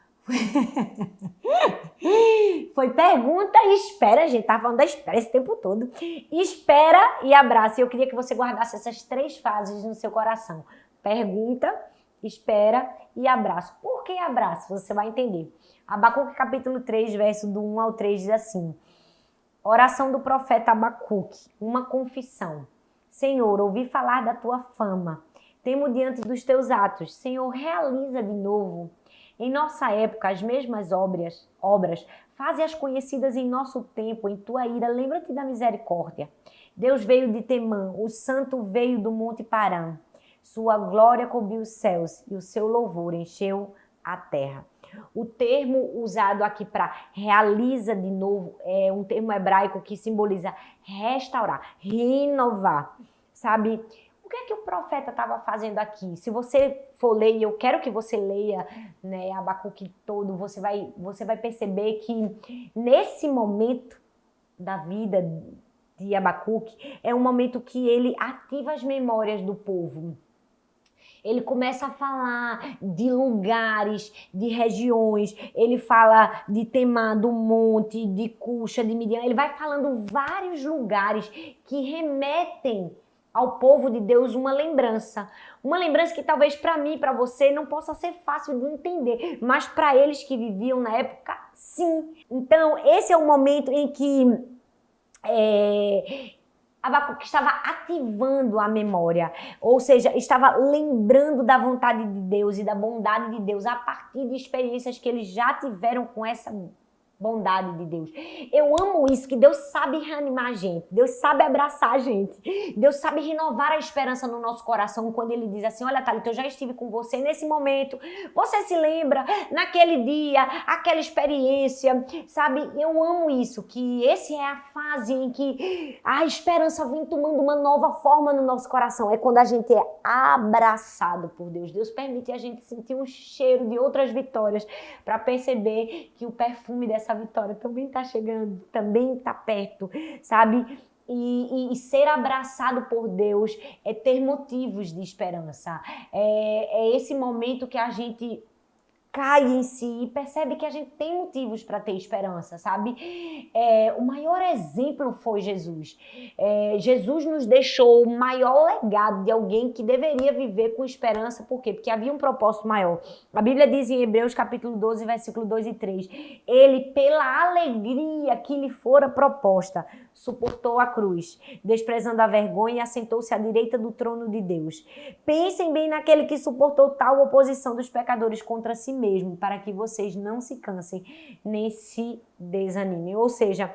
Foi pergunta e espera, gente. Tava falando da espera esse tempo todo. Espera e abraço. Eu queria que você guardasse essas três fases no seu coração. Pergunta, espera e abraço. Por que abraço? Você vai entender. Abacuque capítulo 3, verso do 1 ao 3 diz assim: oração do profeta Abacuque, uma confissão. Senhor, ouvi falar da tua fama. Temo diante dos teus atos. Senhor, realiza de novo. Em nossa época, as mesmas obras, faze-as conhecidas em nosso tempo, em tua ira. Lembra-te da misericórdia. Deus veio de Temã, o santo veio do monte Parã. Sua glória cobriu os céus e o seu louvor encheu a terra. O termo usado aqui para realiza de novo é um termo hebraico que simboliza restaurar, renovar, sabe? O que é que o profeta estava fazendo aqui? Se você for ler, e eu quero que você leia, né, Abacuque todo, você vai perceber que nesse momento da vida de Abacuque é um momento que ele ativa as memórias do povo. Ele começa a falar de lugares, de regiões, ele fala de Temã, do monte, de Cuxa, de Midian, ele vai falando vários lugares que remetem ao povo de Deus uma lembrança que talvez para mim, para você, não possa ser fácil de entender, mas para eles que viviam na época, sim. Então, esse é o momento em que Abacuque estava ativando a memória, ou seja, estava lembrando da vontade de Deus e da bondade de Deus a partir de experiências que eles já tiveram com essa bondade de Deus. Eu amo isso, que Deus sabe reanimar a gente, Deus sabe abraçar a gente, Deus sabe renovar a esperança no nosso coração quando Ele diz assim, olha, Thalita, eu já estive com você nesse momento, você se lembra naquele dia, aquela experiência, sabe? Eu amo isso, que essa é a fase em que a esperança vem tomando uma nova forma no nosso coração, é quando a gente é abraçado por Deus. Deus permite a gente sentir um cheiro de outras vitórias para perceber que o perfume dessa vitória também está chegando, também está perto, sabe? E ser abraçado por Deus é ter motivos de esperança. É esse momento que a gente cai em si e percebe que a gente tem motivos para ter esperança, sabe? O maior exemplo foi Jesus. Jesus nos deixou o maior legado de alguém que deveria viver com esperança. Por quê? Porque havia um propósito maior. A Bíblia diz em Hebreus capítulo 12, versículo 2 e 3, ele, pela alegria que lhe fora proposta, suportou a cruz, desprezando a vergonha e assentou-se à direita do trono de Deus. Pensem bem naquele que suportou tal oposição dos pecadores contra si mesmo, para que vocês não se cansem nem se desanimem. Ou seja,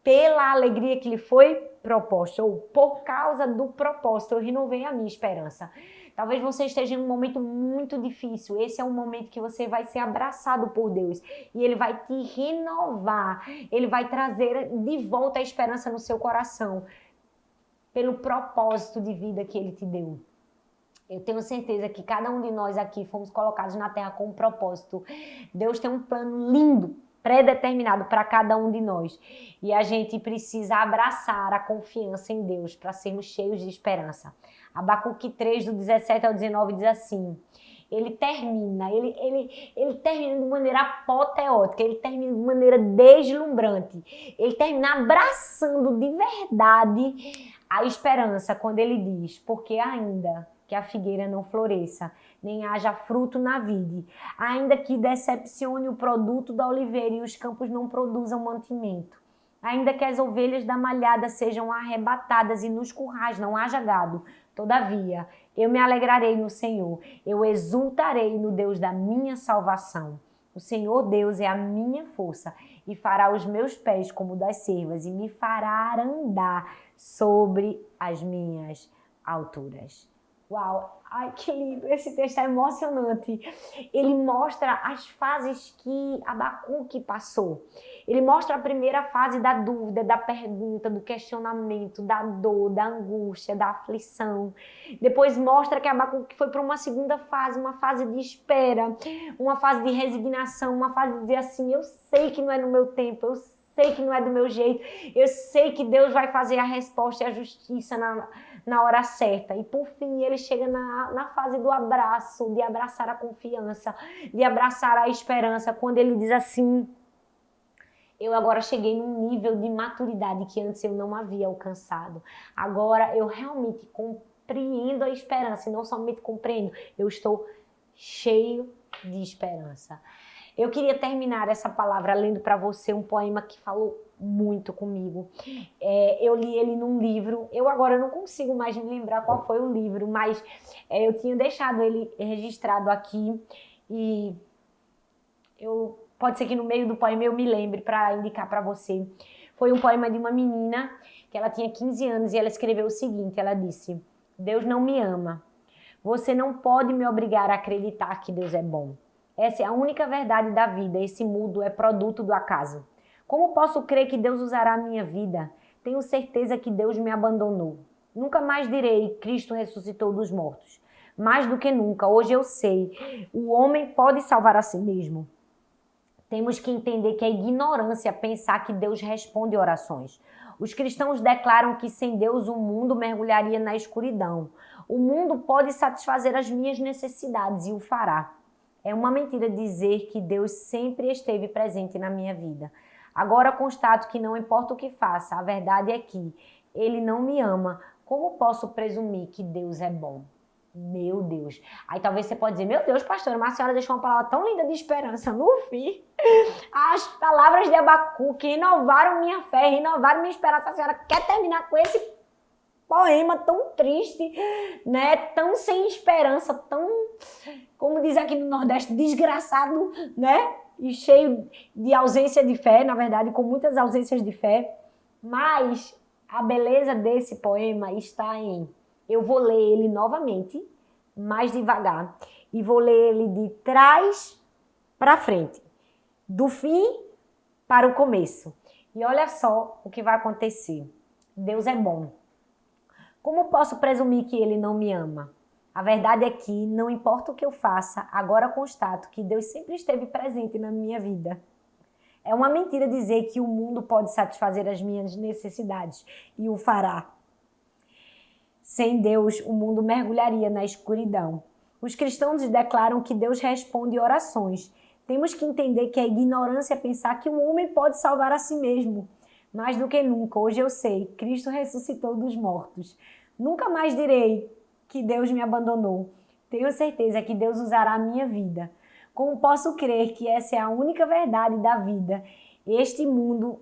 pela alegria que lhe foi proposta, ou por causa do propósito, eu renovei a minha esperança. Talvez você esteja em um momento muito difícil. Esse é um momento que você vai ser abraçado por Deus. E Ele vai te renovar. Ele vai trazer de volta a esperança no seu coração. Pelo propósito de vida que Ele te deu. Eu tenho certeza que cada um de nós aqui fomos colocados na terra com um propósito. Deus tem um plano lindo, pré-determinado para cada um de nós. E a gente precisa abraçar a confiança em Deus para sermos cheios de esperança. Abacuque 3, do 17 ao 19, diz assim: ele termina de maneira apoteótica, ele termina de maneira deslumbrante. Ele termina abraçando de verdade a esperança quando ele diz: porque ainda que a figueira não floresça, nem haja fruto na vide, ainda que decepcione o produto da oliveira e os campos não produzam mantimento, ainda que as ovelhas da malhada sejam arrebatadas e nos currais não haja gado, todavia eu me alegrarei no Senhor, eu exultarei no Deus da minha salvação. O Senhor Deus é a minha força e fará os meus pés como das cervas e me fará andar sobre as minhas alturas. Uau, ai que lindo, esse texto é emocionante. Ele mostra as fases que Abacuque passou. Ele mostra a primeira fase da dúvida, da pergunta, do questionamento, da dor, da angústia, da aflição. Depois mostra que Abacuque foi para uma segunda fase, uma fase de espera, uma fase de resignação, uma fase de dizer assim: eu sei que não é no meu tempo, eu sei que não é do meu jeito, eu sei que Deus vai fazer a resposta e a justiça na hora certa. E por fim ele chega na fase do abraço, de abraçar a confiança, de abraçar a esperança, quando ele diz assim: eu agora cheguei num nível de maturidade que antes eu não havia alcançado. Agora eu realmente compreendo a esperança, e não somente compreendo, eu estou cheio de esperança. Eu queria terminar essa palavra lendo para você um poema que falou muito comigo. Eu li ele num livro. Eu agora não consigo mais me lembrar qual foi o livro, mas eu tinha deixado ele registrado aqui. E pode ser que no meio do poema eu me lembre para indicar para você. Foi um poema de uma menina que ela tinha 15 anos e ela escreveu o seguinte. Ela disse: Deus não me ama. Você não pode me obrigar a acreditar que Deus é bom. Essa é a única verdade da vida. Esse mundo é produto do acaso. Como posso crer que Deus usará a minha vida? Tenho certeza que Deus me abandonou. Nunca mais direi: Cristo ressuscitou dos mortos. Mais do que nunca, hoje eu sei, o homem pode salvar a si mesmo. Temos que entender que é ignorância pensar que Deus responde orações. Os cristãos declaram que sem Deus o mundo mergulharia na escuridão. O mundo pode satisfazer as minhas necessidades e o fará. É uma mentira dizer que Deus sempre esteve presente na minha vida. Agora constato que não importa o que faça, a verdade é que Ele não me ama. Como posso presumir que Deus é bom? Meu Deus. Aí talvez você pode dizer: meu Deus, pastora, mas a senhora deixou uma palavra tão linda de esperança no fim. As palavras de Abacuque renovaram minha fé, renovaram minha esperança. A senhora quer terminar com esse poema tão triste, né? Tão sem esperança, tão, como diz aqui no Nordeste, desgraçado, né? E cheio de ausência de fé, na verdade, com muitas ausências de fé. Mas a beleza desse poema está em... Eu vou ler ele novamente, mais devagar, e vou ler ele de trás para frente, do fim para o começo. E olha só o que vai acontecer. Deus é bom. Como posso presumir que Ele não me ama? A verdade é que, não importa o que eu faça, agora constato que Deus sempre esteve presente na minha vida. É uma mentira dizer que o mundo pode satisfazer as minhas necessidades, e o fará. Sem Deus, o mundo mergulharia na escuridão. Os cristãos declaram que Deus responde orações. Temos que entender que é ignorância pensar que o homem pode salvar a si mesmo. Mais do que nunca, hoje eu sei, Cristo ressuscitou dos mortos. Nunca mais direi que Deus me abandonou. Tenho certeza que Deus usará a minha vida. Como posso crer que essa é a única verdade da vida? Que este mundo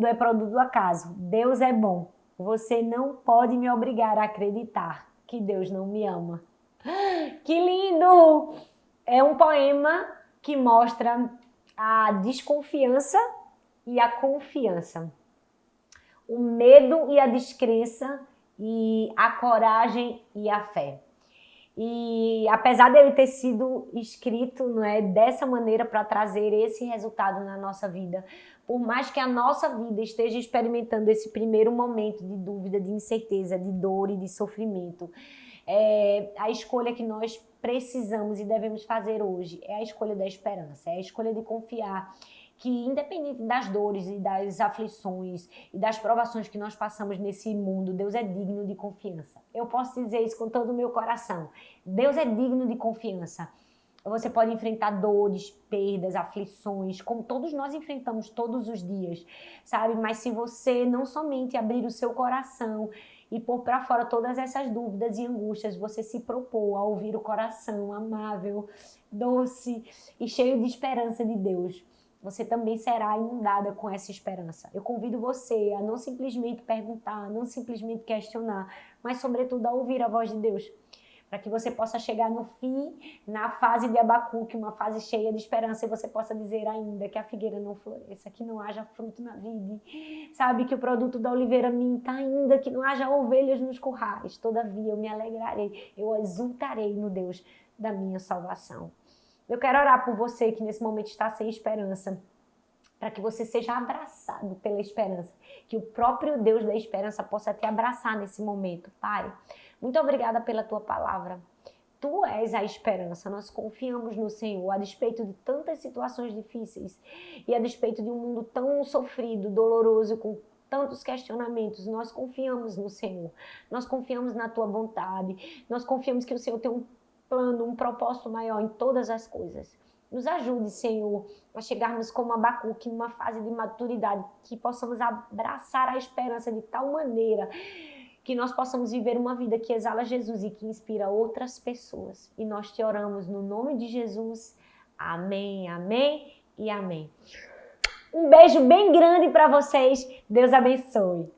é produto do acaso. Deus é bom. Você não pode me obrigar a acreditar que Deus não me ama. Que lindo! É um poema que mostra a desconfiança e a confiança, o medo e a descrença e a coragem e a fé. E apesar dele ter sido escrito, não é, dessa maneira para trazer esse resultado na nossa vida, por mais que a nossa vida esteja experimentando esse primeiro momento de dúvida, de incerteza, de dor e de sofrimento, a escolha que nós precisamos e devemos fazer hoje é a escolha da esperança, é a escolha de confiar que, independente das dores e das aflições e das provações que nós passamos nesse mundo, Deus é digno de confiança. Eu posso dizer isso com todo o meu coração. Deus é digno de confiança. Você pode enfrentar dores, perdas, aflições, como todos nós enfrentamos todos os dias, sabe? Mas se você não somente abrir o seu coração e pôr para fora todas essas dúvidas e angústias, você se propor a ouvir o coração amável, doce e cheio de esperança de Deus, você também será inundada com essa esperança. Eu convido você a não simplesmente perguntar, não simplesmente questionar, mas sobretudo a ouvir a voz de Deus, para que você possa chegar no fim, na fase de Abacuque, uma fase cheia de esperança, e você possa dizer ainda que a figueira não floresça, que não haja fruto na vide, sabe, que o produto da oliveira minta, ainda que não haja ovelhas nos currais, todavia eu me alegrarei, eu exultarei no Deus da minha salvação. Eu quero orar por você que nesse momento está sem esperança, para que você seja abraçado pela esperança, que o próprio Deus da esperança possa te abraçar nesse momento, Pai. Muito obrigada pela tua palavra. Tu és a esperança, nós confiamos no Senhor, a despeito de tantas situações difíceis e a despeito de um mundo tão sofrido, doloroso, com tantos questionamentos, nós confiamos no Senhor, nós confiamos na tua vontade, nós confiamos que o Senhor tem um plano, um propósito maior em todas as coisas. Nos ajude, Senhor, a chegarmos como Abacuque numa fase de maturidade, que possamos abraçar a esperança de tal maneira que nós possamos viver uma vida que exala Jesus e que inspira outras pessoas. E nós te oramos no nome de Jesus. Amém, amém e amém. Um beijo bem grande para vocês. Deus abençoe.